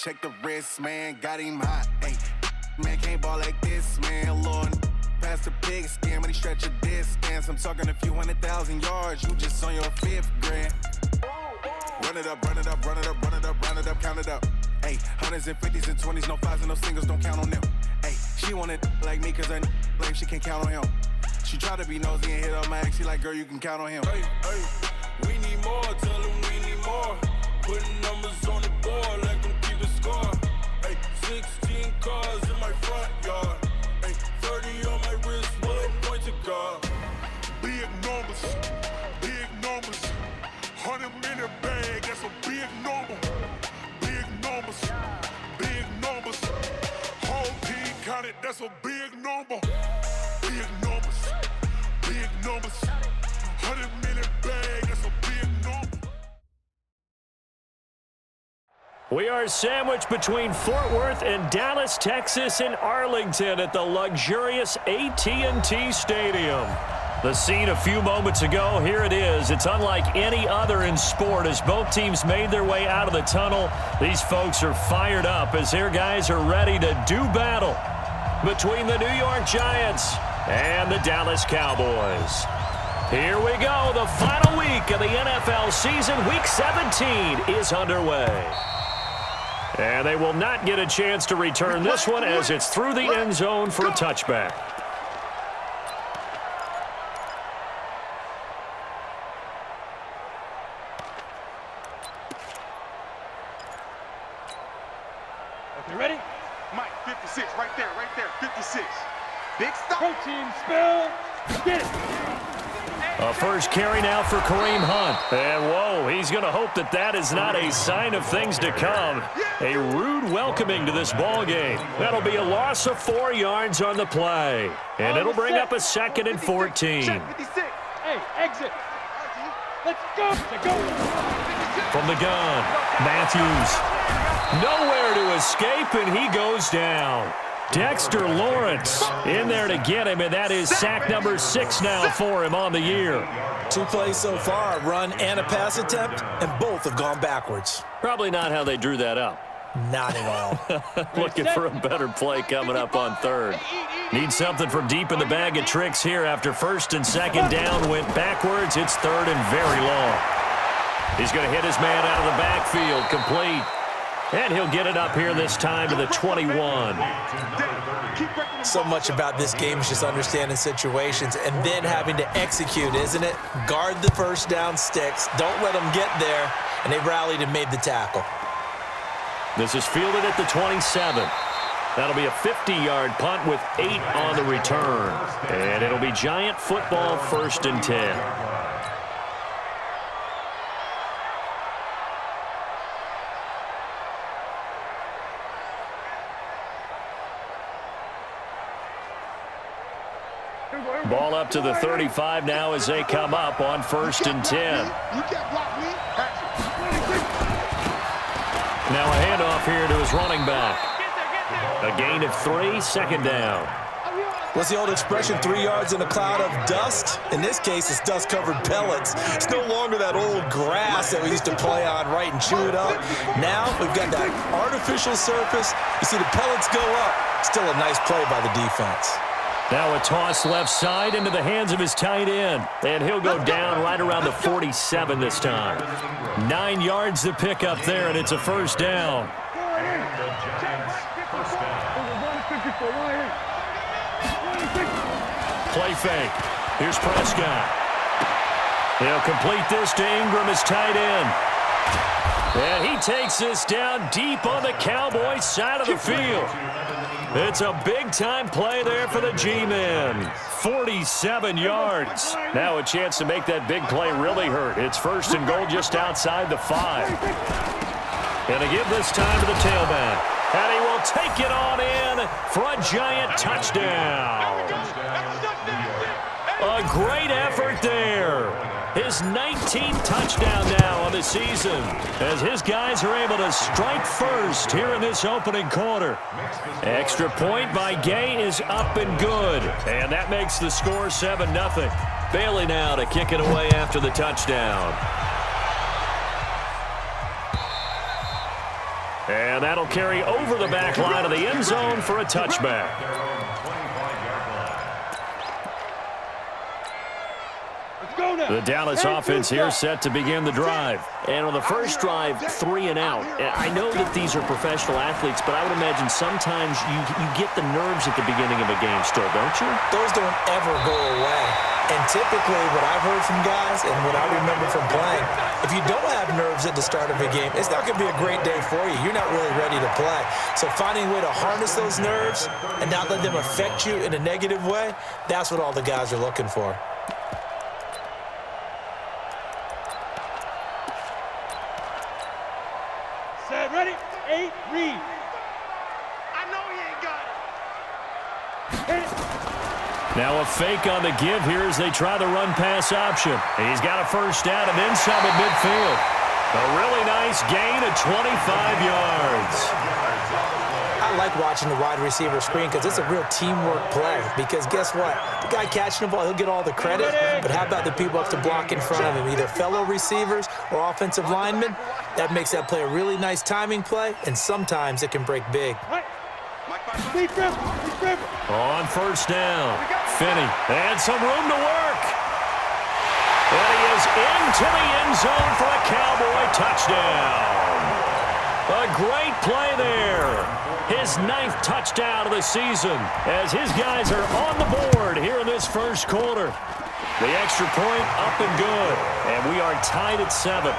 check the wrist, man, got him hot. Hey, man, can't ball like this, man, Lord. Past the pig skin, when he stretch a distance. I'm talking a few 100,000 yards, you just on your 5th grade. Run it up, run it up, run it up, run it up, run it up, count it up. Hey, hundreds and 50s and 20s, no 5s and no singles, don't count on them. Hey, she want it like me, cause her lame, she can't count on him. She try to be nosy and hit up my ex, she like, girl, you can count on him. Hey, hey, we need more, tell them we need more. Putting numbers on the board, let them keep the score. Hey, 16 cars in my front yard. Hey, 30 on my wrist, bullet point to God. Big numbers, 100-minute bag, that's a big number. Big numbers, whole team counted, that's a big number. Big numbers, 100-minute bag, that's a big number. We are sandwiched between Fort Worth and Dallas, Texas, and Arlington at the luxurious AT&T Stadium. The scene a few moments ago, here it is. It's unlike any other in sport as both teams made their way out of the tunnel. These folks are fired up as their guys are ready to do battle between the New York Giants and the Dallas Cowboys. Here we go. The final week of the NFL season, Week 17, is underway. And they will not get a chance to return this one as it's through the end zone for a touchback. You ready? Mike, 56, right there, 56. Big stop. Protein spill. Get it. A first carry now for Kareem Hunt. And, whoa, he's going to hope that that is not a sign of things to come. A rude welcoming to this ball game. That'll be a loss of 4 yards on the play. And it'll bring up a 2nd and 14. Hey, exit. Let's go. From the gun, Matthews. Nowhere to escape, and he goes down. Dexter Lawrence in there to get him, and that is sack number 6 now for him on the year. 2 plays so far, a run and a pass attempt, and both have gone backwards. Probably not how they drew that up. Not at all. Looking for a better play coming up on 3rd. Need something from deep in the bag of tricks here after 1st and 2nd down went backwards. It's 3rd and very long. He's going to hit his man out of the backfield, complete. And he'll get it up here this time to the 21. So much about this game is just understanding situations and then having to execute, isn't it? Guard the first down sticks. Don't let them get there. And they rallied and made the tackle. This is fielded at the 27. That'll be a 50-yard punt with 8 on the return. And it'll be Giant football 1st and 10. Ball up to the 35 now as they come up on 1st and 10. Now a handoff here to his running back. A gain of 3, 2nd down. What's the old expression, 3 yards in a cloud of dust? In this case, it's dust-covered pellets. It's no longer that old grass that we used to play on, right, and chew it up. Now we've got that artificial surface. You see the pellets go up. Still a nice play by the defense. Now a toss left side into the hands of his tight end. And he'll go down right around the 47 this time. 9 yards to pick up there, and it's a 1st down. Play fake. Here's Prescott. He'll complete this to Ingram, his tight end. And he takes this down deep on the Cowboys side of the field. It's a big-time play there for the G-men. 47 yards. Now a chance to make that big play really hurt. It's 1st and goal just outside the 5. And a give this time to the tailback. And he will take it on in for a Giant touchdown. A great effort there. His 19th touchdown now on the season as his guys are able to strike first here in this opening quarter. Extra point by Gay is up and good. And that makes the score 7-0. Bailey now to kick it away after the touchdown. And that'll carry over the back line of the end zone for a touchback. The Dallas offense here set to begin the drive. And on the first drive, 3 and out. I know that these are professional athletes, but I would imagine sometimes you get the nerves at the beginning of a game still, don't you? Those don't ever go away. And typically what I've heard from guys and what I remember from playing, if you don't have nerves at the start of a game, it's not going to be a great day for you. You're not really ready to play. So finding a way to harness those nerves and not let them affect you in a negative way, that's what all the guys are looking for. Set, ready, 8, read. I know he ain't got it. Hit it. Now a fake on the give here as they try the run-pass option. He's got a first down and then some at midfield. A really nice gain of 25 yards. I like watching the wide receiver screen because it's a real teamwork play. Because guess what? The guy catching the ball, he'll get all the credit. But how about the people up to block in front of him, either fellow receivers or offensive linemen? That makes that play a really nice timing play, and sometimes it can break big. On first down, Finney, and some room to work. And he is into the end zone for a Cowboy touchdown. A great play there. His 9th touchdown of the season as his guys are on the board here in this first quarter. The extra point up and good, and we are tied at 7.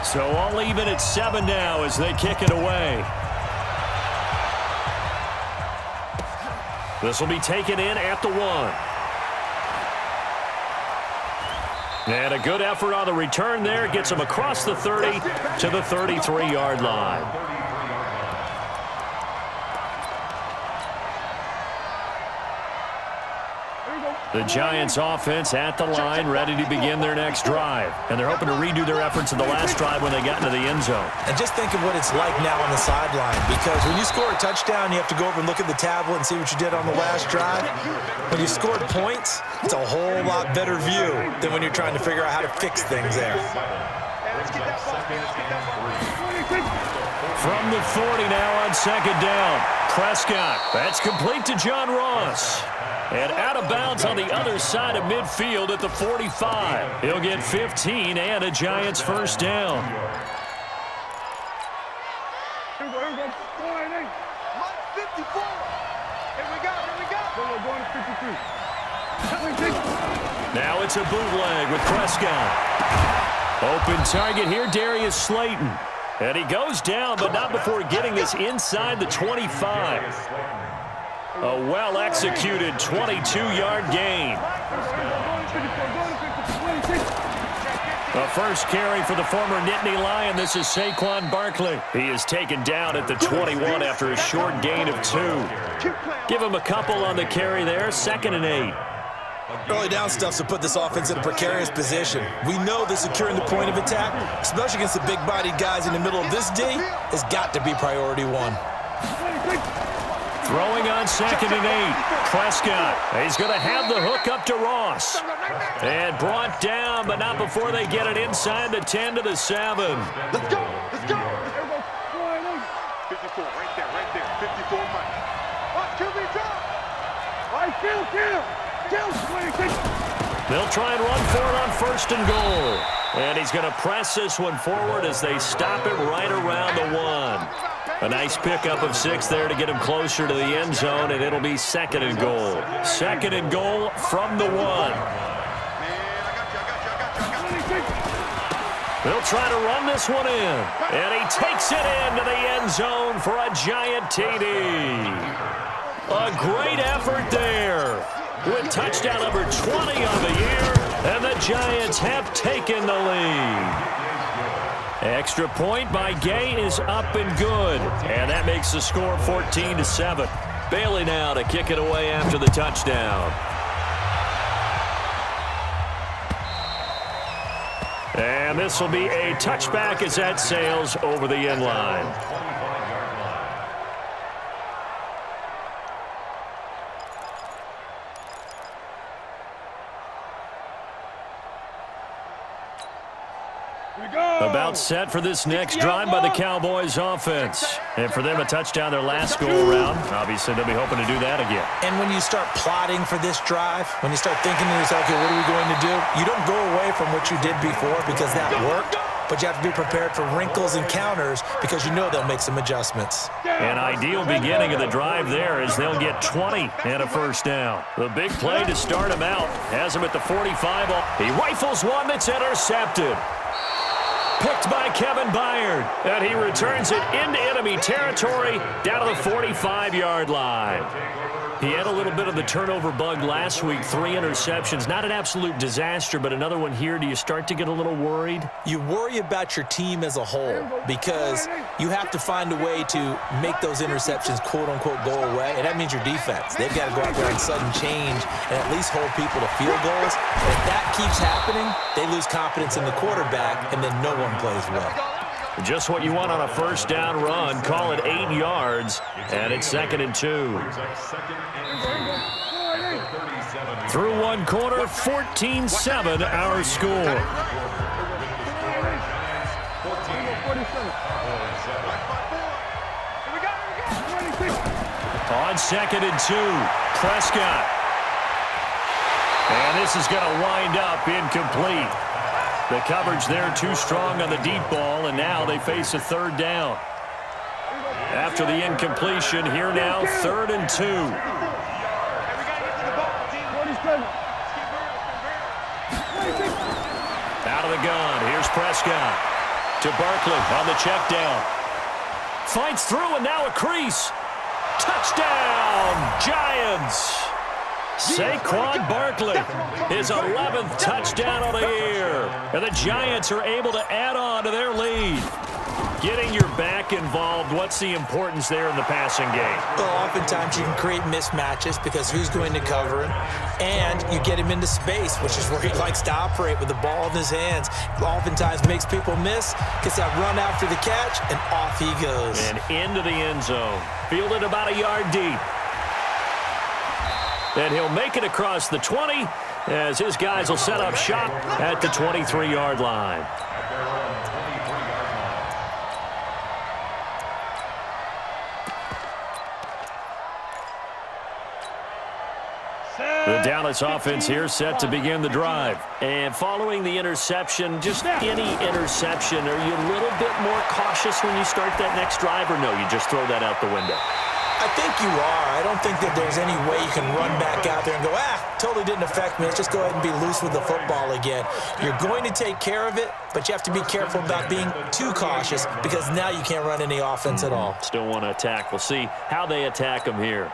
So all even at 7 now as they kick it away. This will be taken in at the 1. And a good effort on the return there. Gets him across the 30 to the 33-yard line. The Giants offense at the line, ready to begin their next drive. And they're hoping to redo their efforts in the last drive when they got into the end zone. And just think of what it's like now on the sideline. Because when you score a touchdown, you have to go over and look at the tablet and see what you did on the last drive. When you scored points, it's a whole lot better view than when you're trying to figure out how to fix things there. From the 40 now on second down. Prescott. That's complete to John Ross. And out of bounds on the other side of midfield at the 45. He'll get 15 and a Giants first down. Here we go. 54. Here we go. We're going to 53. Now it's a bootleg with Prescott. Open target here, Darius Slayton. And he goes down, but not before getting us inside the 25. A well-executed 22-yard gain. A first carry for the former Nittany Lion. This is Saquon Barkley. He is taken down at the 21 after a short gain of 2. Give him a couple on the carry there. 2nd and 8. Early down stuff's to put this offense in a precarious position. We know that securing the point of attack, especially against the big-bodied guys in the middle of this D, has got to be priority 1. Throwing on 2nd and 8. Prescott. He's going to have the hook up to Ross. And brought down, but not before they get it inside the 10 to the 7. Let's go. 54, right there. 54 Mike. Watch, kill me, drop. All right, kill. They'll try and run for it on 1st and goal. And he's going to press this one forward as they stop it right around the 1. A nice pickup of 6 there to get him closer to the end zone, and it'll be 2nd and goal. 2nd and goal from the 1. They'll try to run this one in, and he takes it into the end zone for a Giant TD. A great effort there with touchdown number 20 on the year, and the Giants have taken the lead. Extra point by Gay is up and good, and that makes the score 14-7. Bailey now to kick it away after the touchdown. And this will be a touchback as that sails over the end line. About set for this next drive by the Cowboys offense. And for them, a touchdown their last go-around. Obviously, they'll be hoping to do that again. And when you start plotting for this drive, when you start thinking to yourself, okay, what are we going to do? You don't go away from what you did before because that worked, but you have to be prepared for wrinkles and counters because you know they'll make some adjustments. An ideal beginning of the drive there is they'll get 20 and a first down. The big play to start him out has him at the 45. He rifles one that's intercepted. Picked by Kevin Byard, and he returns it into enemy territory down to the 45-yard line. He had a little bit of the turnover bug last week, 3 interceptions. Not an absolute disaster, but another one here. Do you start to get a little worried? You worry about your team as a whole because you have to find a way to make those interceptions, quote-unquote, go away, and that means your defense. They've got to go out there and sudden change and at least hold people to field goals. And if that keeps happening, they lose confidence in the quarterback, and then no one plays well. Just what you want on a first down run. Call it 8 yards, and it's 2nd and 2. Through one quarter, 14-7 our score. On 2nd and 2, Prescott. And this is going to wind up incomplete. The coverage there too strong on the deep ball, and now they face a 3rd down. After the incompletion, here now, 3rd and 2. Out of the gun, here's Prescott. To Barkley on the check down. Fights through, and now a crease. Touchdown, Giants! Saquon Barkley, his 11th touchdown of the year. And the Giants are able to add on to their lead. Getting your back involved, what's the importance there in the passing game? Well, oftentimes you can create mismatches because who's going to cover him? And you get him into space, which is where he likes to operate with the ball in his hands. Oftentimes makes people miss, gets that run after the catch, and off he goes. And into the end zone. Fielded about a yard deep. And he'll make it across the 20 as his guys will set up shop at the 23-yard line. The Dallas offense here set to begin the drive. And following the interception, just any interception, are you a little bit more cautious when you start that next drive, or no, you just throw that out the window? I think you are. I don't think that there's any way you can run back out there and go, totally didn't affect me. Let's just go ahead and be loose with the football again. You're going to take care of it, but you have to be careful about being too cautious because now you can't run any offense at all. Still want to attack. We'll see how they attack them here.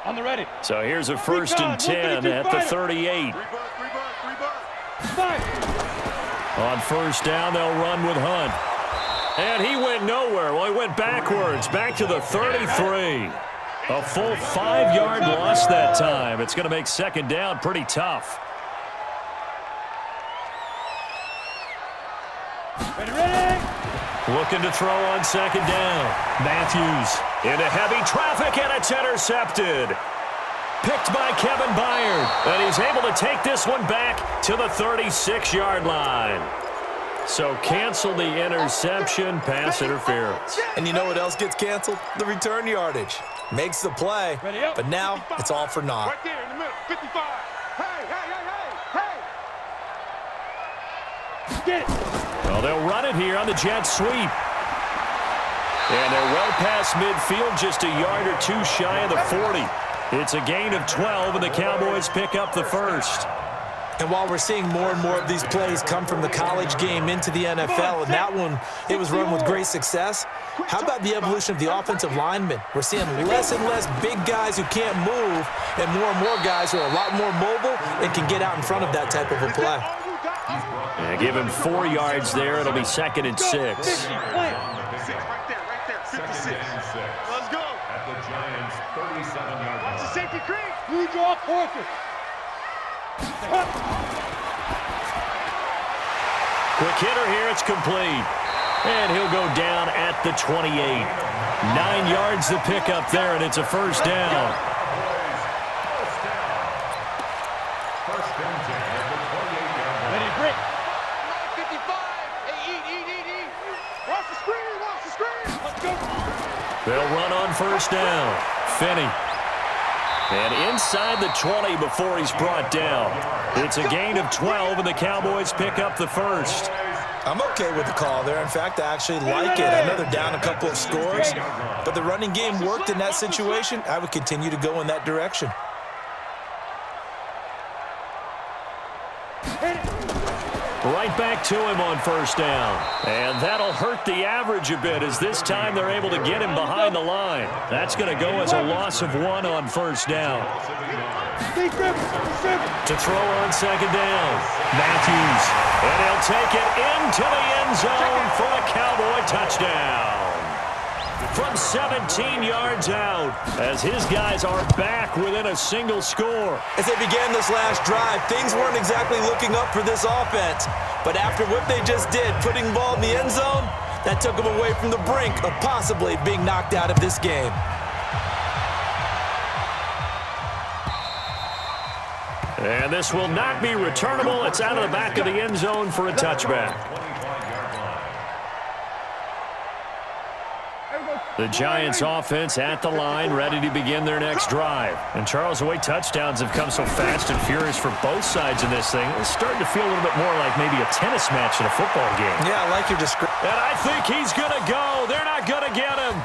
On the ready. So here's a 1st and 10 at the 38. On 1st down, they'll run with Hunt. And he went nowhere. Well, he went backwards, back to the 33. A full 5-yard loss that time. It's going to make 2nd down pretty tough. Ready. Looking to throw on 2nd down. Matthews into heavy traffic, and it's intercepted. Picked by Kevin Byard. And he's able to take this one back to the 36-yard line. So cancel the interception, pass interference. And you know what else gets canceled? The return yardage. Makes the play, but now it's all for naught. Right there in the middle, 55. Hey! Get it. Well, they'll run it here on the jet sweep. And they're well past midfield, just a yard or two shy of the 40. It's a gain of 12, and the Cowboys pick up the 1st. And while we're seeing more and more of these plays come from the college game into the NFL, and that one, it was run with great success, how about the evolution of the offensive linemen? We're seeing less and less big guys who can't move and more guys who are a lot more mobile and can get out in front of that type of a play. Yeah, give him 4 yards there. It'll be 2nd and 6. Right there, 56. Let's go. At the Giants' 37-yard line. Watch the safety creep. You draw forfeit. Quick hitter here, it's complete. And he'll go down at the 28. 9 yards to pick up there, and it's a 1st down. First and 10 at the They'll run on first down. Finney. And inside the 20 before he's brought down. It's a gain of 12, and the Cowboys pick up the first. I'm okay with the call there. In fact, I actually like it. I know they're down a couple of scores, but the running game worked in that situation. I would continue to go in that direction. Right back to him on first down. And that'll hurt the average a bit, as this time they're able to get him behind the line. That's going to go as a loss of 1 on first down. To throw on second down, Matthews. And he'll take it into the end zone for a Cowboy touchdown. From 17 yards out, as his guys are back within a single score. As they began this last drive, things weren't exactly looking up for this offense. But after what they just did, putting the ball in the end zone, that took them away from the brink of possibly being knocked out of this game. And this will not be returnable. It's out of the back of the end zone for a touchback. The Giants offense at the line, ready to begin their next drive. And Charles, the way touchdowns have come so fast and furious for both sides in this thing, it's starting to feel a little bit more like maybe a tennis match in a football game. Yeah, I like your description. And I think he's going to go. They're not going to get him.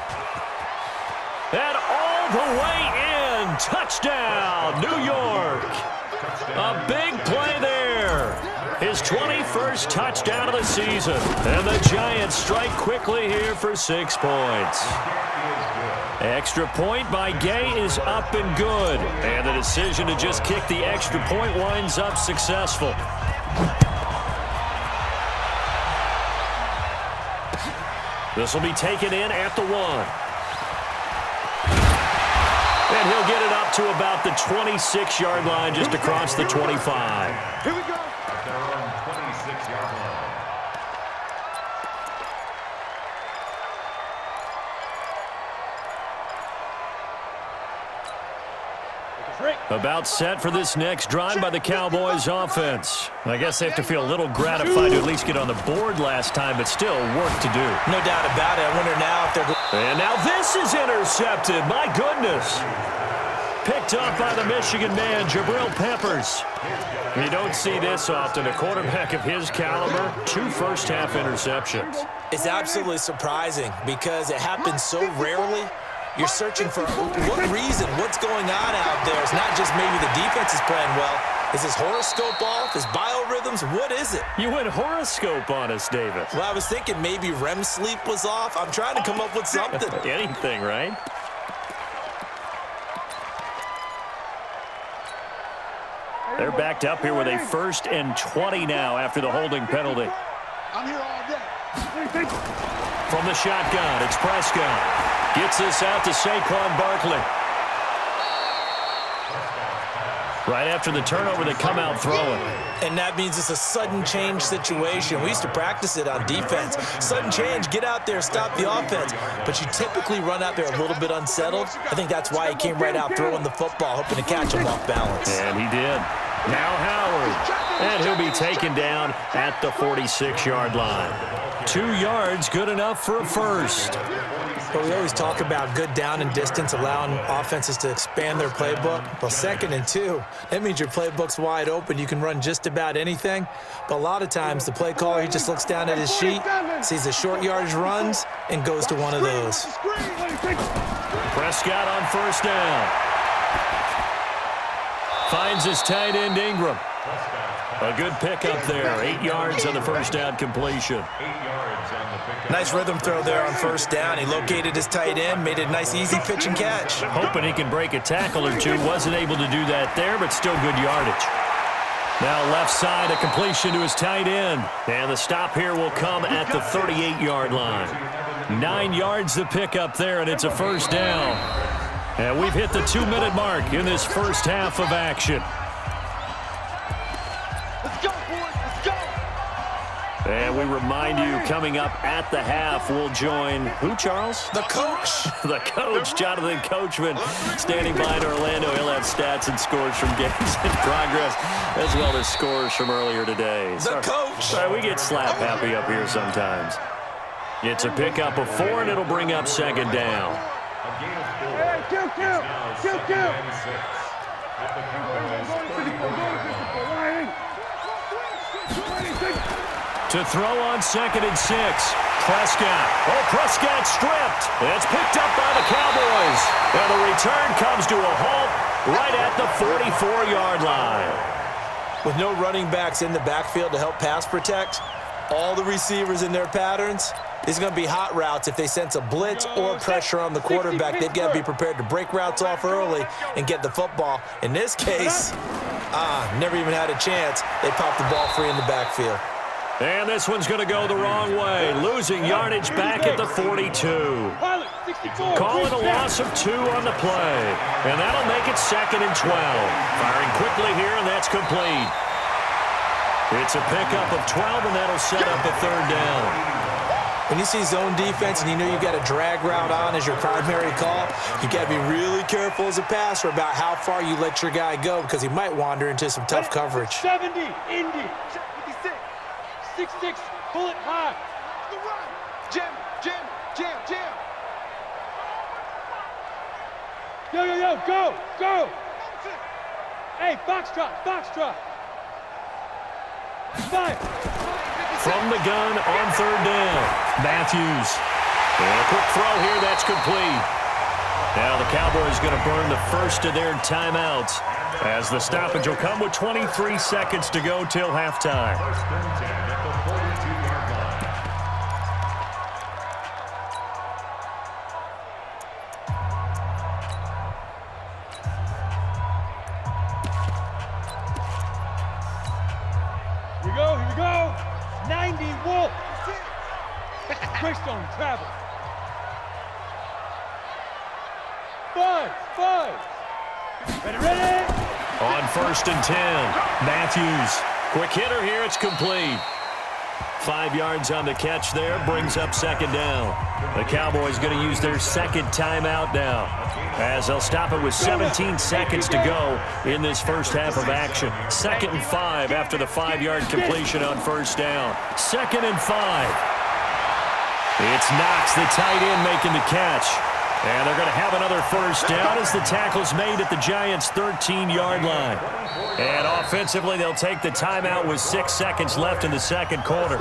And all the way in. Touchdown, New York. A big play there. His 21st touchdown of the season. And the Giants strike quickly here for 6 points. Extra point by Gay is up and good. And the decision to just kick the extra point winds up successful. This will be taken in at the 1. And he'll get it up to about the 26-yard line, just across the 25. Here we go. About set for this next drive by the Cowboys offense. I guess they have to feel a little gratified to at least get on the board last time, but still work to do. No doubt about it. I wonder now if they're... And now this is intercepted. My goodness. Picked up by the Michigan man, Jabril Peppers. You don't see this often. A quarterback of his caliber, 2 first-half interceptions. It's absolutely surprising because it happens so rarely. You're searching for what reason, what's going on out there. It's not just maybe the defense is playing well. Is his horoscope off? His biorhythms? What is it? You went horoscope on us, David. Well, I was thinking maybe REM sleep was off. I'm trying to come up with something. Anything, right? They're backed up here with a 1st and 20 now after the holding penalty. I'm here all day. From the shotgun, it's Prescott. Gets this out to Saquon Barkley. Right after the turnover, they come out throwing. And that means it's a sudden change situation. We used to practice it on defense. Sudden change, get out there, stop the offense. But you typically run out there a little bit unsettled. I think that's why he came right out throwing the football, hoping to catch him off balance. And he did. Now Howard. And he'll be taken down at the 46-yard line. 2 yards, good enough for a first. But we always talk about good down and distance, allowing offenses to expand their playbook. Well, 2nd and 2, that means your playbook's wide open. You can run just about anything. But a lot of times, the play caller, he just looks down at his sheet, sees the short yardage runs, and goes to one of those. Prescott on first down. Finds his tight end, Ingram. A good pickup there. 8 yards on the first down completion. Nice rhythm throw there on first down. He located his tight end, made it a nice, easy pitch and catch. Hoping he can break a tackle or two. Wasn't able to do that there, but still good yardage. Now left side, a completion to his tight end. And the stop here will come at the 38-yard line. 9 yards to pick up there, and it's a first down. And we've hit the 2-minute mark in this first half of action. And we remind you, coming up at the half, we'll join who, Charles? The coach. The coach, Jonathan Coachman, standing by in Orlando. He'll have stats and scores from games in progress, as well as scores from earlier today. The coach. Sorry, we get slap happy up here sometimes. It's a pickup of 4, and it'll bring up second down. Hey, kill. To throw on 2nd and 6. Prescott. Oh, Prescott stripped. It's picked up by the Cowboys. And the return comes to a halt right at the 44-yard line. With no running backs in the backfield to help pass protect, all the receivers in their patterns, it's going to be hot routes. If they sense a blitz or pressure on the quarterback, they've got to be prepared to break routes off early and get the football. In this case, never even had a chance. They popped the ball free in the backfield. And this one's going to go the wrong way, losing yardage back at the 42. Calling a loss of 2 on the play. And that'll make it 2nd and 12. Firing quickly here, and that's complete. It's a pickup of 12, and that'll set up a 3rd down. When you see zone defense and you know you've got a drag route on as your primary call, you got to be really careful as a passer about how far you let your guy go because he might wander into some tough coverage. 70, Indy. 6-6, pull it high. Jam. Yo, go. Hey, foxtrot. Fire. From the gun on 3rd down, Matthews. And a quick throw here, that's complete. Now the Cowboys going to burn the first of their timeouts as the stoppage will come with 23 seconds to go till halftime. Here we go. 90 Wolf. Greystone travel. 5. Ready. On 1st and 10, Matthews. Quick hitter here, it's complete. 5 yards on the catch there, brings up 2nd down. The Cowboys going to use their 2nd timeout now, as they'll stop it with 17 seconds to go in this first half of action. 2nd and 5 after the 5-yard completion on 1st down. 2nd and 5. It's Knox, the tight end, making the catch. And they're going to have another 1st down as the tackle's made at the Giants' 13-yard line. And offensively, they'll take the timeout with 6 seconds left in the 2nd quarter.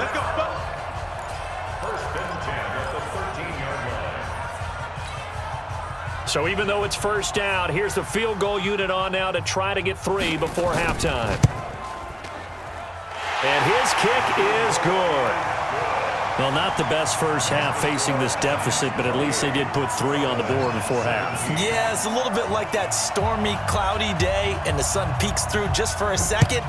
So even though it's 1st down, here's the field goal unit on now to try to get 3 before halftime. And his kick is good. Well, not the best first half facing this deficit, but at least they did put 3 on the board before half. Yeah, it's a little bit like that stormy, cloudy day, and the sun peeks through just for a second.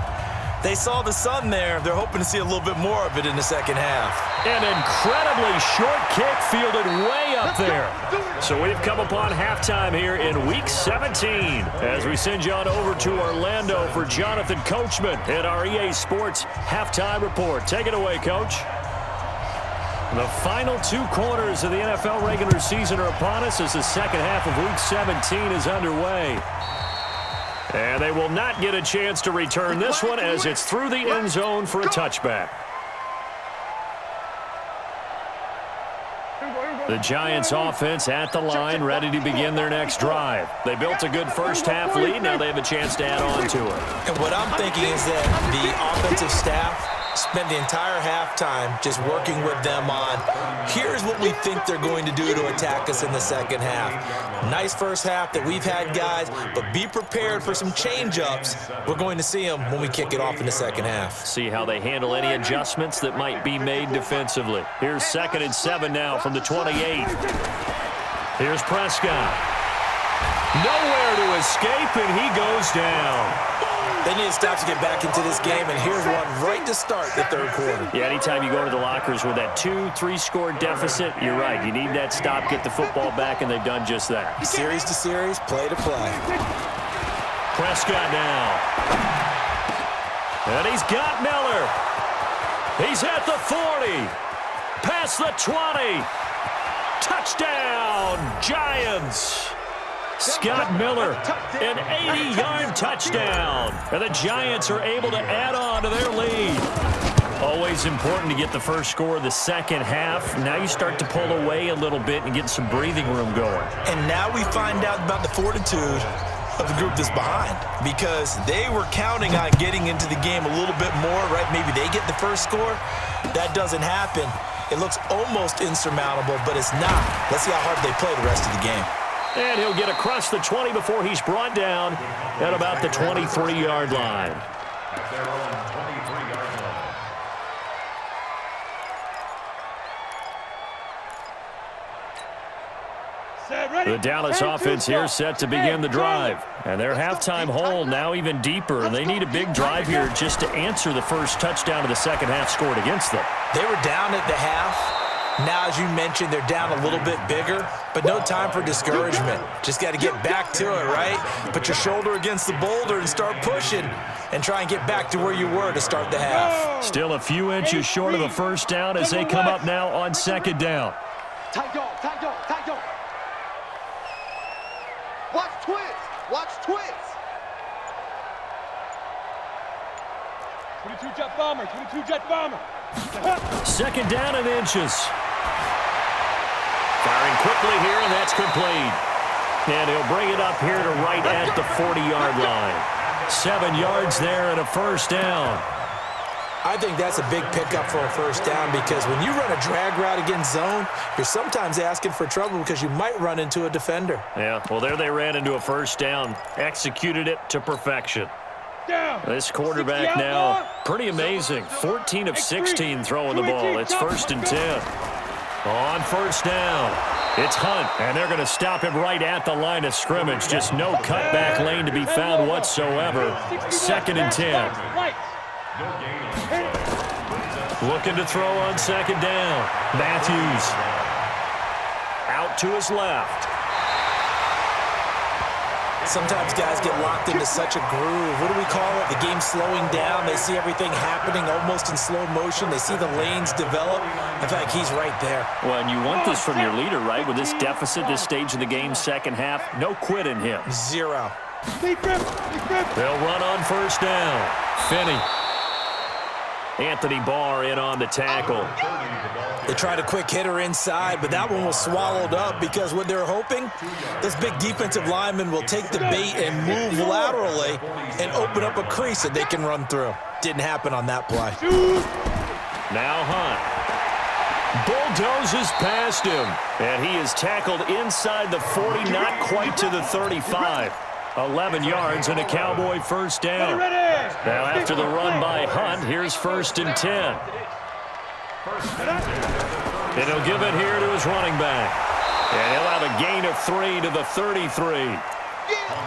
They saw the sun there. They're hoping to see a little bit more of it in the 2nd half. An incredibly short kick fielded way up there. So we've come upon halftime here in Week 17 as we send you on over to Orlando for Jonathan Coachman at our EA Sports Halftime Report. Take it away, Coach. The final 2 quarters of the NFL regular season are upon us as the 2nd half of Week 17 is underway. And they will not get a chance to return this one as it's through the end zone for a touchback. The Giants offense at the line, ready to begin their next drive. They built a good first half lead. Now they have a chance to add on to it. And what I'm thinking is that the offensive staff spent the entire halftime just working with them on, here's what we think they're going to do to attack us in the 2nd half. Nice first half that we've had, guys, but be prepared for some change-ups. We're going to see them when we kick it off in the 2nd half. See how they handle any adjustments that might be made defensively. Here's 2nd and 7 now from the 28. Here's Prescott. Nowhere to escape, and he goes down. They need to stop to get back into this game, and here's one right to start the 3rd quarter. Yeah, anytime you go to the lockers with that 2-3 score deficit, you're right. You need that stop, get the football back, and they've done just that. Series to series, play to play. Prescott now. And he's got Miller. He's at the 40. Past the 20. Touchdown, Giants. Scott Miller, an 80-yard touchdown. And the Giants are able to add on to their lead. Always important to get the first score of the second half. Now you start to pull away a little bit and get some breathing room going. And now we find out about the fortitude of the group that's behind, because they were counting on getting into the game a little bit more, right? Maybe they get the first score. That doesn't happen. It looks almost insurmountable, but it's not. Let's see how hard they play the rest of the game. And he'll get across the 20 before he's brought down at about the 23-yard line. The Dallas offense here set to begin the drive. And their halftime hole now even deeper. They need a big drive here just to answer the first touchdown of the second half scored against them. They were down at the half. Now, as you mentioned, they're down a little bit bigger, but no time for discouragement. Just got to get back to it, right? Put your shoulder against the boulder and start pushing and try and get back to where you were to start the half. Still a few inches short of a first down as they come up now on second down. Tight dog, tight dog, tight dog. Watch twins. Watch twins. 22 jet bomber, 22 jet bomber. Second down and inches. Firing quickly here, and that's complete. And he'll bring it up here to right at the 40-yard line. 7 yards there and a first down. I think that's a big pickup for a first down, because when you run a drag route against zone, you're sometimes asking for trouble because you might run into a defender. Yeah, well, there they ran into a first down. Executed it to perfection. This quarterback now, pretty amazing. 14 of 16 throwing the ball. It's 1st and 10. On first down, it's Hunt, and they're going to stop him right at the line of scrimmage. Just no cutback lane to be found whatsoever. 2nd and 10. Looking to throw on second down. Matthews out to his left. Sometimes guys get locked into such a groove. What do we call it? The game's slowing down. They see everything happening almost in slow motion. They see the lanes develop. I feel like he's right there. Well, and you want this from your leader, right? With this deficit, this stage of the game, second half, no quit in him. Zero. They'll run on first down. Finney. Anthony Barr in on the tackle. They tried a quick hitter inside, but that one was swallowed up because what they're hoping, this big defensive lineman will take the bait and move laterally and open up a crease that they can run through. Didn't happen on that play. Now Hunt bulldozes past him, and he is tackled inside the 40, not quite to the 35. 11 yards and a Cowboy first down. Now after the run by Hunt, here's 1st and 10. And he'll give it here to his running back. And he'll have a gain of 3 to the 33.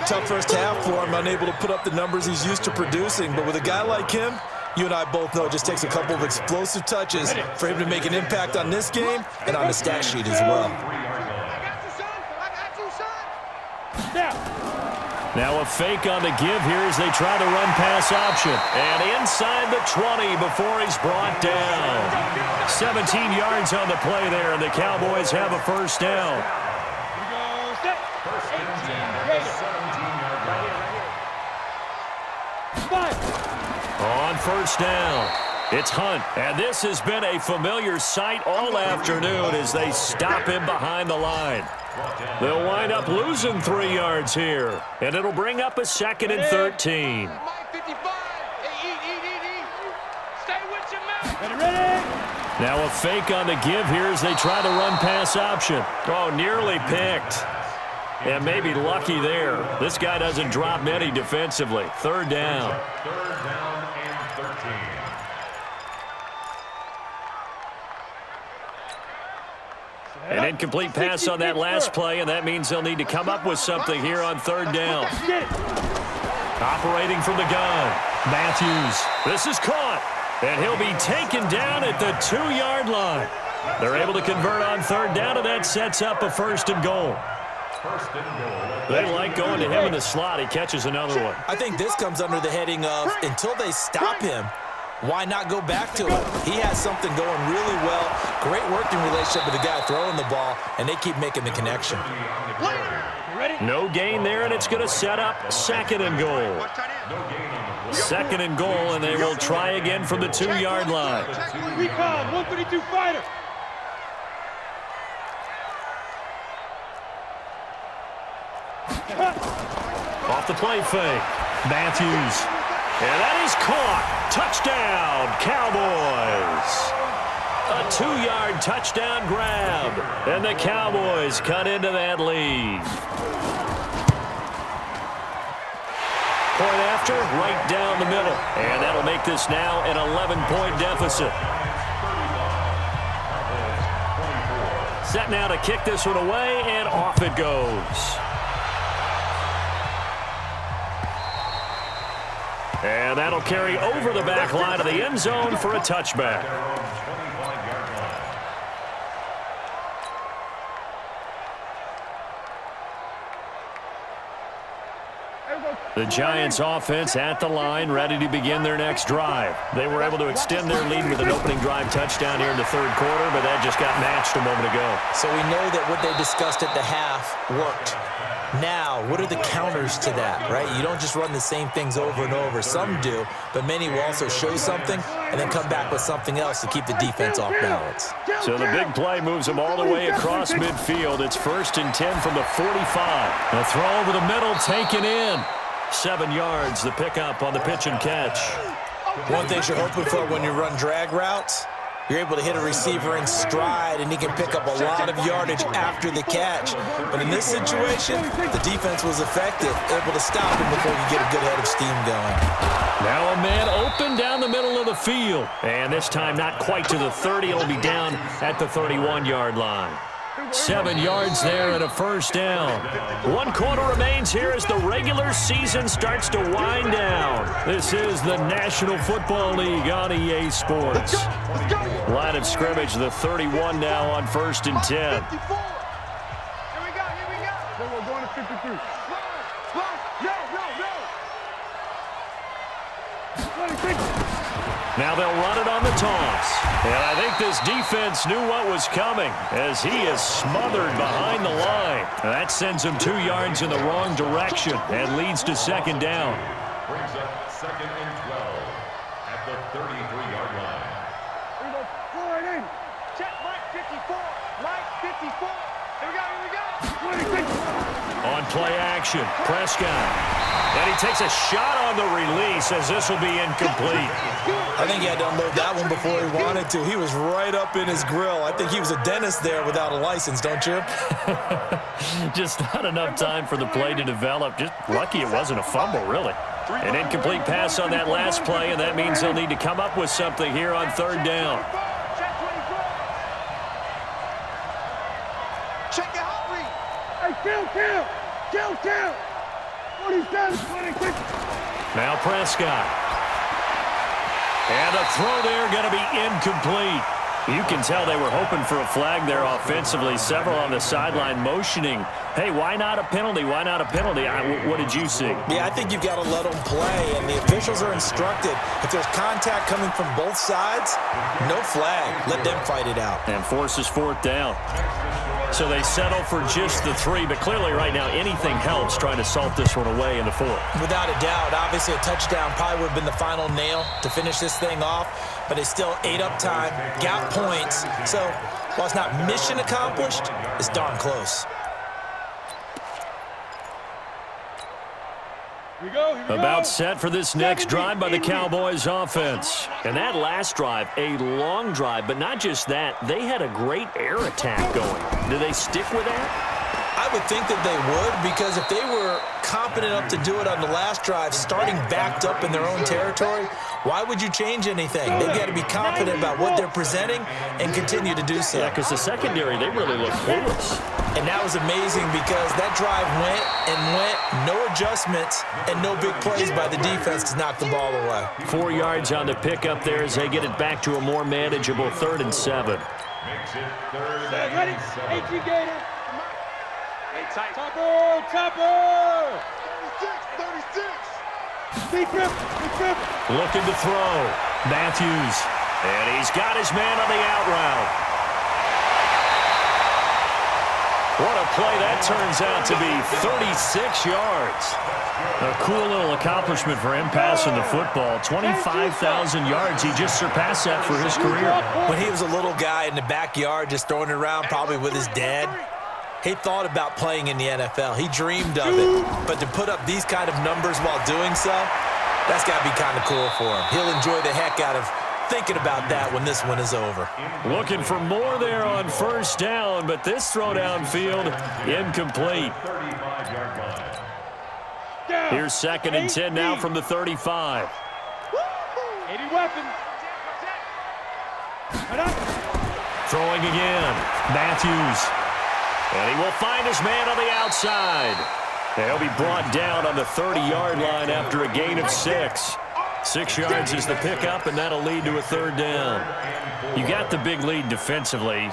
Tough first half for him, unable to put up the numbers he's used to producing. But with a guy like him, you and I both know it just takes a couple of explosive touches for him to make an impact on this game and on the stat sheet as well. Now a fake on the give here as they try to run pass option. And inside the 20 before he's brought down. 17 yards on the play there, and the Cowboys have a first down. On first down, it's Hunt. And this has been a familiar sight all afternoon as they stop him behind the line. They'll wind up losing 3 yards here, and it'll bring up a 2nd and 13. Now a fake on the give here as they try to run pass option. Oh, nearly picked. And maybe lucky there. This guy doesn't drop many defensively. 3rd down. and 13. An incomplete pass on that last play, and that means they'll need to come up with something here on 3rd down. Operating from the gun, Matthews. This is caught, and he'll be taken down at the 2-yard line. They're able to convert on 3rd down, and that sets up a 1st and goal. They like going to him in the slot. He catches another one. I think this comes under the heading of, until they stop him, why not go back to it? He has something going really well. Great working relationship with the guy throwing the ball, and they keep making the connection. No gain there, and it's going to set up 2nd and goal. No gain on the 2nd and goal, and they will try again from the 2-yard line. Recon, 132 fighter. Off the play fake. Matthews. And that is caught. Touchdown, Cowboys. A 2-yard touchdown grab. And the Cowboys cut into that lead. Point after, right down the middle. And that'll make this now an 11-point deficit. Set now to kick this one away, and off it goes. And that'll carry over the back line of the end zone for a touchback. The Giants offense at the line, ready to begin their next drive. They were able to extend their lead with an opening drive touchdown here in the 3rd quarter, but that just got matched a moment ago. So we know that what they discussed at the half worked. Now, what are the counters to that, right? You don't just run the same things over and over. Some do, but many will also show something and then come back with something else to keep the defense off balance. So the big play moves them all the way across midfield. It's 1st and 10 from the 45. A throw over the middle, taken in. 7 yards, the pickup on the pitch and catch. One thing you're hoping for when you run drag routes, you're able to hit a receiver in stride, and he can pick up a lot of yardage after the catch. But in this situation, the defense was effective, able to stop him before you get a good head of steam going. Now a man open down the middle of the field. And this time not quite to the 30. It'll be down at the 31-yard line. 7 yards there and a 1st down. 1 quarter remains here as the regular season starts to wind down. This is the National Football League on EA Sports. Line of scrimmage, the 31 now on 1st and 10. Here we go. We're going to 53. Now they'll run it on the toss. And I think this defense knew what was coming as he is smothered behind the line. That sends him 2 yards in the wrong direction and leads to 2nd down. Brings up 2nd and 12 at the 33-yard line. Here we go. Forward in. Check Mike 54. Mike 54. Here we go. On play action, Prescott. And he takes a shot on the release as this will be incomplete. I think he had to unload that one before he wanted to. He was right up in his grill. I think he was a dentist there without a license, don't you? Just not enough time for the play to develop. Just lucky it wasn't a fumble, really. An incomplete pass on that last play, and that means they'll need to come up with something here on 3rd down. Check it out, Reed. Hey, kill. 27, 26. Now Prescott. And a throw there going to be incomplete. You can tell they were hoping for a flag there offensively. Several on the sideline motioning, hey, why not a penalty? Why not a penalty? What did you see? Yeah, I think you've got to let them play, and the officials are instructed. If there's contact coming from both sides, no flag. Let them fight it out. And forces 4th down. So they settle for just the 3, but clearly right now anything helps trying to salt this one away in the 4th. Without a doubt, obviously a touchdown probably would have been the final nail to finish this thing off, but it's still ate up time, got points. So while it's not mission accomplished, it's darn close. About set for this next drive by the Cowboys offense. And that last drive, a long drive, but not just that, they had a great air attack going. Do they stick with that? I would think that they would, because if they were competent enough to do it on the last drive, starting backed up in their own territory, why would you change anything? They've got to be confident about what they're presenting and continue to do so. Yeah, because the secondary, they really look clueless. And that was amazing because that drive went and went, no adjustments, and no big plays by the defense to knock the ball away. 4 yards on the pickup there as they get it back to a more manageable 3rd and 7. Makes it 3rd Ready? and 7. AG Gator. Tight. Chopper. 36. Deep grip. Looking to throw. Matthews. And he's got his man on the out route. What a play, that turns out to be 36 yards. A cool little accomplishment for him passing the football. 25,000 yards. He just surpassed that for his career. When he was a little guy in the backyard just throwing it around, probably with his dad, he thought about playing in the NFL. He dreamed of it. But to put up these kind of numbers while doing so, that's got to be kind of cool for him. He'll enjoy the heck out of thinking about that when this one is over. Looking for more there on first down, but this throw downfield incomplete. Here's 2nd and 10 now from the 35. 80 weapon. Throwing again. Matthews. And he will find his man on the outside. He'll be brought down on the 30-yard line after a gain of 6. 6 yards is the pickup, and that'll lead to a 3rd down. You got the big lead defensively.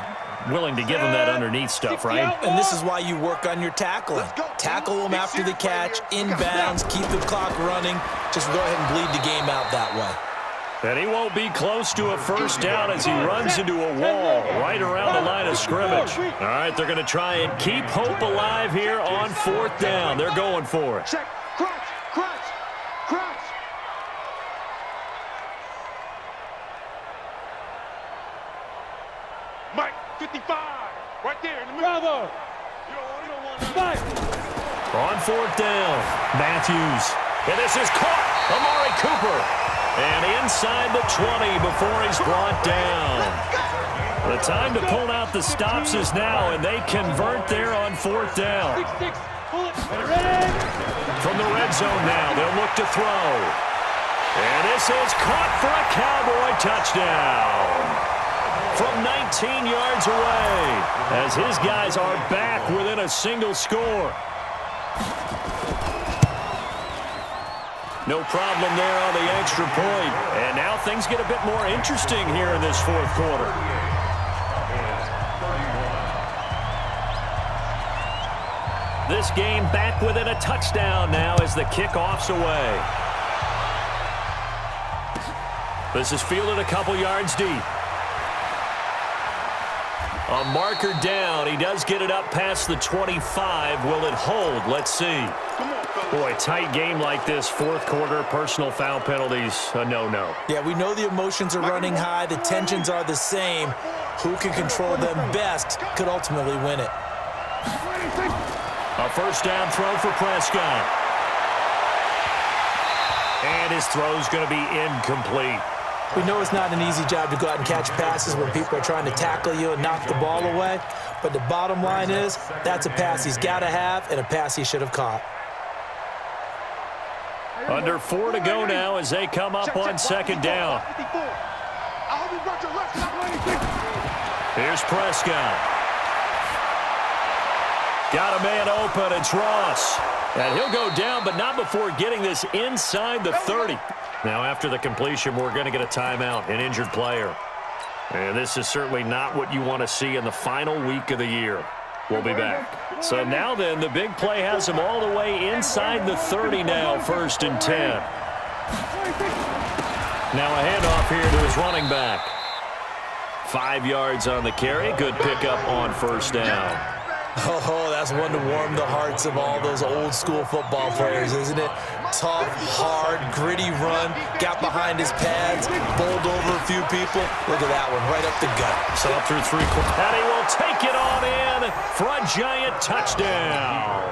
Willing to give him that underneath stuff, right? And this is why you work on your tackling. Tackle them after the catch, inbounds, keep the clock running. Just go ahead and bleed the game out that way. And he won't be close to a first down as he runs into a wall right around the line of scrimmage. All right, they're going to try and keep hope alive here on 4th down. They're going for it. Check. Crunch. Mike, 55. Right there in the middle. Bravo. You don't want that. On 4th down, Matthews. And this is caught. Amari Cooper. And inside the 20 before he's brought down. The time to pull out the stops is now, and they convert there on 4th down. 6-6. Pull it. Ready. From the red zone now, they'll look to throw. And this is caught for a Cowboy touchdown. From 19 yards away, as his guys are back within a single score. No problem there on the extra point. And now things get a bit more interesting here in this 4th quarter. This game back within a touchdown now as the kickoff's away. This is fielded a couple yards deep. A marker down. He does get it up past the 25. Will it hold? Let's see. Boy, tight game like this, 4th quarter, personal foul penalties, a no-no. Yeah, we know the emotions are running high. The tensions are the same. Who can control them best could ultimately win it. A first down throw for Prescott. And his throw's going to be incomplete. We know it's not an easy job to go out and catch passes when people are trying to tackle you and knock the ball away. But the bottom line is, that's a pass he's got to have and a pass he should have caught. Under 4 to go now as they come up on 2nd down. Here's Prescott. Got a man open. It's Ross. And he'll go down, but not before getting this inside the 30. Now, after the completion, we're going to get a timeout, an injured player. And this is certainly not what you want to see in the final week of the year. We'll be back. So now then, the big play has him all the way inside the 30 now, 1st and 10. Now a handoff here to his running back. 5 yards on the carry. Good pickup on 1st down. Oh, that's one to warm the hearts of all those old-school football players, isn't it? Tough, hard, gritty run, got behind his pads, bowled over a few people. Look at that one, right up the gut. So up through 3 quarters. And he will take it on in for a giant touchdown.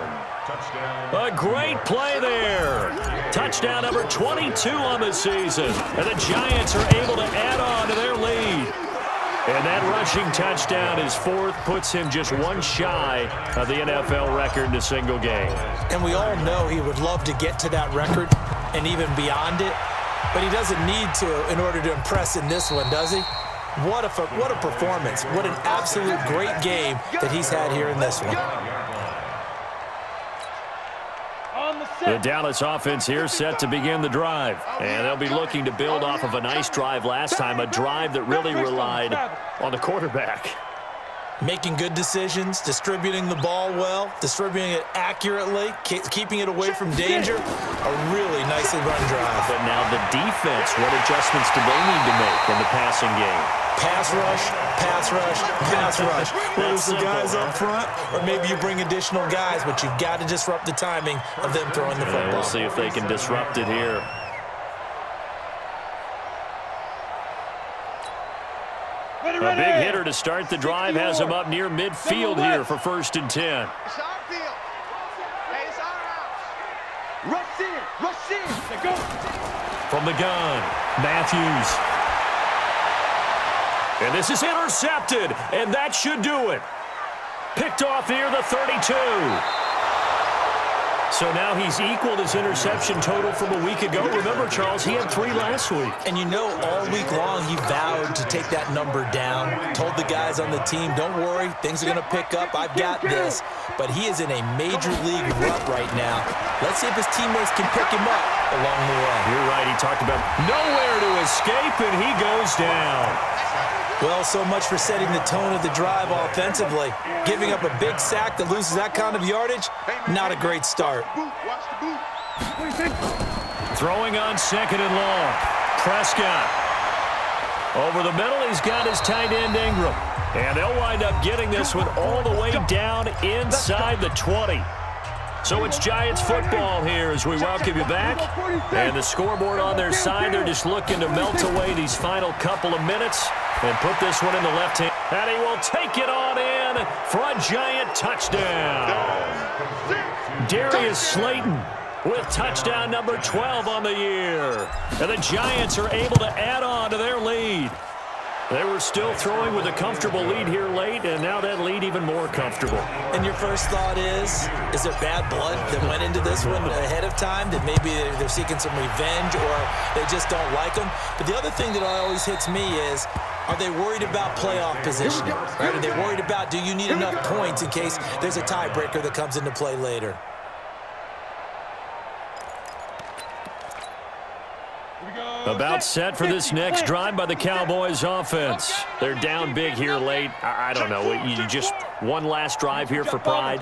A great play there. Touchdown number 22 on the season. And the Giants are able to add on to their lead. And that rushing touchdown, his 4th, puts him just one shy of the NFL record in a single game. And we all know he would love to get to that record and even beyond it, but he doesn't need to in order to impress in this one, does he? What a performance. What an absolute great game that he's had here in this one. The Dallas offense here set to begin the drive. And they'll be looking to build off of a nice drive last time, a drive that really relied on the quarterback. Making good decisions, distributing the ball well, distributing it accurately, keeping it away from danger. A really nicely run drive. But now the defense, what adjustments do they need to make in the passing game? Pass rush, pass rush, pass rush. Whether it's the guys up front or maybe you bring additional guys, but you've got to disrupt the timing of them throwing the football. We'll see if they can disrupt it here. A big hitter to start the drive has him up near midfield here for 1st and 10. It's our field. Hey, it's our house. Rush in. Rush in. They go. From the gun, Matthews. And this is intercepted, and that should do it. Picked off near the 32. So now he's equaled his interception total from a week ago. Remember, Charles, he had 3 last week. And you know, all week long he vowed to take that number down. Told the guys on the team, don't worry, things are going to pick up. I've got this. But he is in a major league rut right now. Let's see if his teammates can pick him up along the way. You're right. He talked about nowhere to escape, and he goes down. Well, so much for setting the tone of the drive offensively. Giving up a big sack that loses that kind of yardage, not a great start. Throwing on 2nd and long. Prescott. Over the middle, he's got his tight end Ingram. And they'll wind up getting this one all the way down inside the 20. So it's Giants football here as we welcome you back. And the scoreboard on their side, they're just looking to melt away these final couple of minutes and put this one in the left hand. And he will take it on in for a Giant touchdown. Darius Slayton with touchdown number 12 on the year. And the Giants are able to add on to their lead. They were still throwing with a comfortable lead here late, and now that lead even more comfortable. And your first thought is there bad blood that went into this one ahead of time, that maybe they're seeking some revenge or they just don't like them? But the other thing that always hits me is, are they worried about playoff positioning? Right? Are they worried about, do you need enough points in case there's a tiebreaker that comes into play later? About set for this next drive by the Cowboys offense. They're down big here late. I don't know. You just one last drive here for pride?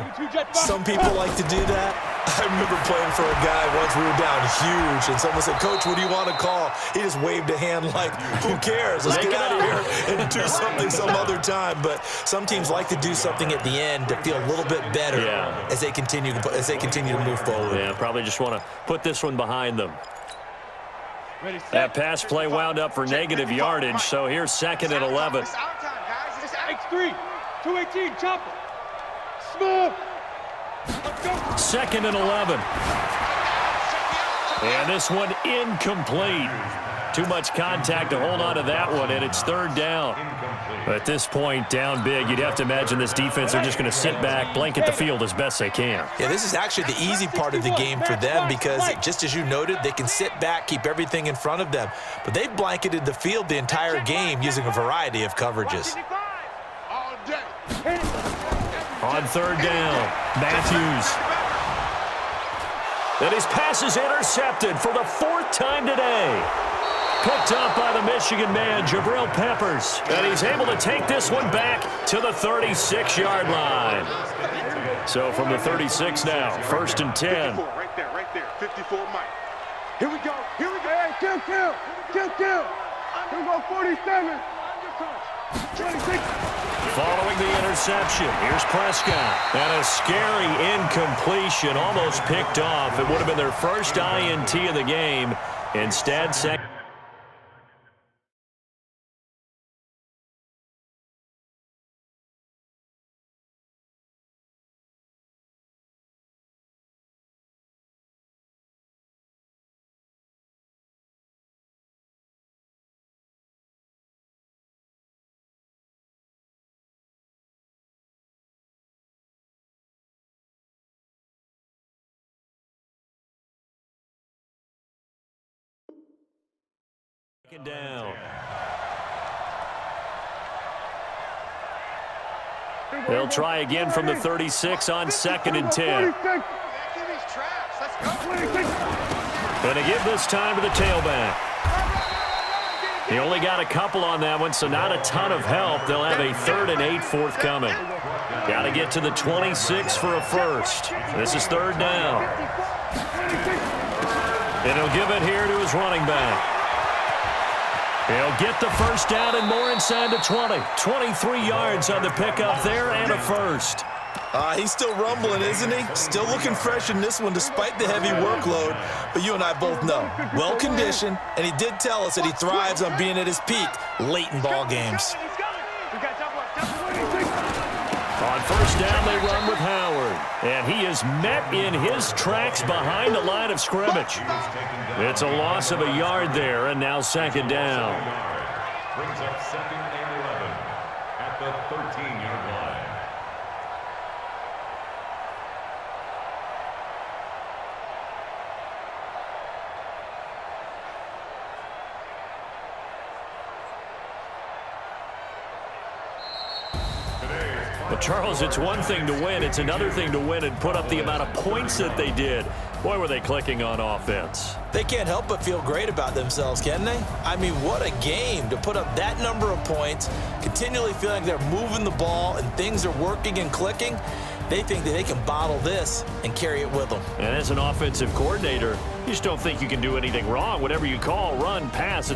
Some people like to do that. I remember playing for a guy once. We were down huge, and someone said, "Coach, what do you want to call?" He just waved a hand like, who cares? Let's get out of here and do something some other time. But some teams like to do something at the end to feel a little bit better as they continue to move forward. Yeah, probably just want to put this one behind them. That pass play wound up for negative yardage, so here's 2nd and 11. X3, 218, chopper. Smooth. 2nd and 11. And this one incomplete. Too much contact to hold on to that one, and it's 3rd down. At this point, down big, you'd have to imagine this defense are just going to sit back, blanket the field as best they can. Yeah, this is actually the easy part of the game for them because, just as you noted, they can sit back, keep everything in front of them. But they've blanketed the field the entire game using a variety of coverages. On 3rd down, Matthews. And his pass is intercepted for the 4th time today. Picked up by the Michigan man, Jabril Peppers. And he's able to take this one back to the 36-yard line. So from the 36 now, 1st and 10. Right there, 54 Mike. Here we go. Hey, kill. Here we go, 47. 26. Following the interception, here's Prescott. And a scary incompletion, almost picked off. It would have been their first INT of the game. Instead, second. Down. They'll try again from the 36 on 2nd and 10. And to give this time to the tailback. He only got a couple on that one, so not a ton of help. They'll have a 3rd and 8 forthcoming. Got to get to the 26 for a first. This is 3rd down. And he'll give it here to his running back. He'll get the first down and more inside the 20. 23 yards on the pickup there and a first. He's still rumbling, isn't he? Still looking fresh in this one despite the heavy workload. But you and I both know, well-conditioned, and he did tell us that he thrives on being at his peak late in ball games. On first down, they run with Howard. And he is met in his tracks behind the line of scrimmage. It's a loss of a yard there, and now 2nd down. Brings up 2nd and 11 at the 13-yard line. But, Charles, it's one thing to win. It's another thing to win and put up the amount of points that they did. Boy, were they clicking on offense. They can't help but feel great about themselves, can they? I mean, what a game to put up that number of points, continually feeling they're moving the ball and things are working and clicking. They think that they can bottle this and carry it with them. And as an offensive coordinator, you just don't think you can do anything wrong. Whatever you call, run, pass, it's